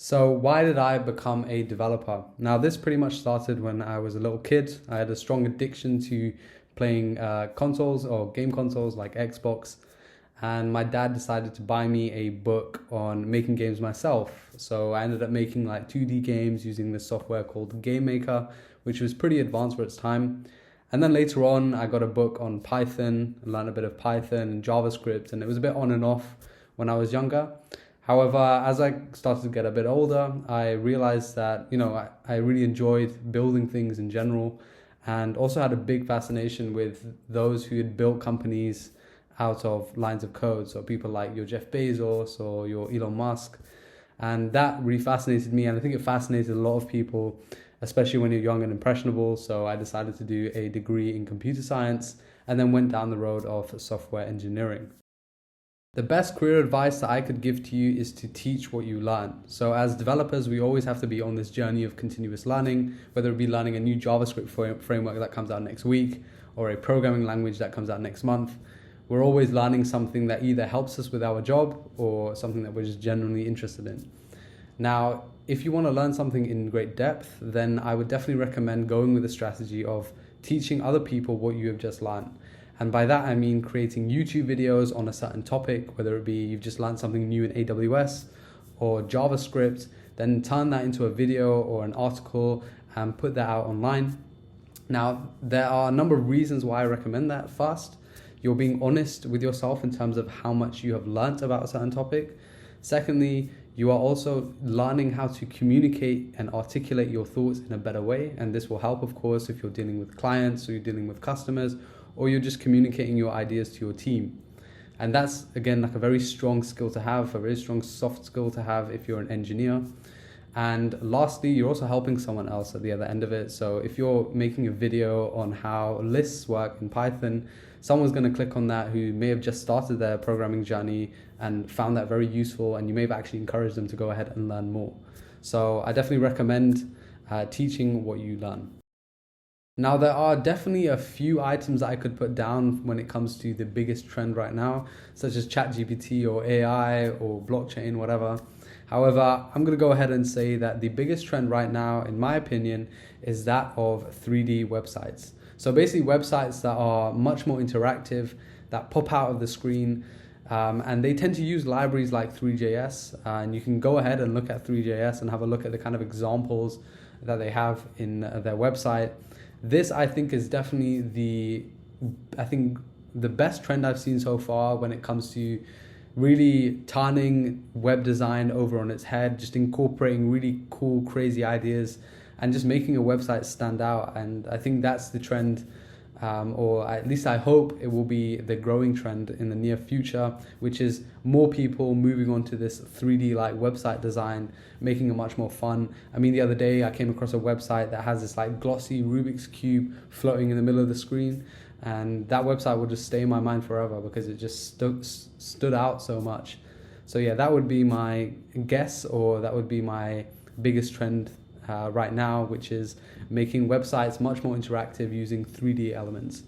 So why did I become a developer? Now this pretty much started when I was a little kid. I had a strong addiction to playing consoles or game consoles like Xbox. And my dad decided to buy me a book on making games myself. So I ended up making like 2D games using this software called Game Maker, which was pretty advanced for its time. And then later on, I got a book on Python, learned a bit of Python and JavaScript, and it was a bit on and off when I was younger. However, as I started to get a bit older, I realized that, I really enjoyed building things in general and also had a big fascination with those who had built companies out of lines of code. So people like your Jeff Bezos or your Elon Musk. And that really fascinated me. And I think it fascinated a lot of people, especially when you're young and impressionable. So I decided to do a degree in computer science and then went down the road of software engineering. The best career advice that I could give to you is to teach what you learn. So as developers, we always have to be on this journey of continuous learning, whether it be learning a new JavaScript framework that comes out next week or a programming language that comes out next month. We're always learning something that either helps us with our job or something that we're just genuinely interested in. Now, if you want to learn something in great depth, then I would definitely recommend going with a strategy of teaching other people what you have just learned. And by that, I mean creating YouTube videos on a certain topic, whether it be you've just learned something new in AWS or JavaScript, then turn that into a video or an article and put that out online. Now, there are a number of reasons why I recommend that. First, you're being honest with yourself in terms of how much you have learnt about a certain topic. Secondly, you are also learning how to communicate and articulate your thoughts in a better way. And this will help, of course, if you're dealing with clients or you're dealing with customers, or you're just communicating your ideas to your team. And that's, again, like a very strong skill to have, a very strong soft skill to have if you're an engineer. And lastly, you're also helping someone else at the other end of it. So if you're making a video on how lists work in Python, someone's going to click on that who may have just started their programming journey and found that very useful, and you may have actually encouraged them to go ahead and learn more. So I definitely recommend teaching what you learn. Now, there are definitely a few items that I could put down when it comes to the biggest trend right now, such as ChatGPT or AI or blockchain, whatever. However, I'm going to go ahead and say that the biggest trend right now, in my opinion, is that of 3D websites. So basically websites that are much more interactive, that pop out of the screen, and they tend to use libraries like Three.js. And you can go ahead and look at Three.js and have a look at the kind of examples that they have in their website. This, I think, is definitely the best trend I've seen so far when it comes to really turning web design over on its head, just incorporating really cool, crazy ideas and just making a website stand out. And I think that's the trend, or at least I hope it will be the growing trend in the near future, which is more people moving on to this 3D like website design, making it much more fun. I mean, the other day I came across a website that has this like glossy Rubik's Cube floating in the middle of the screen, and that website will just stay in my mind forever because it just stood out so much. So yeah, that would be my guess, or that would be my biggest trend right now, which is making websites much more interactive using 3D elements.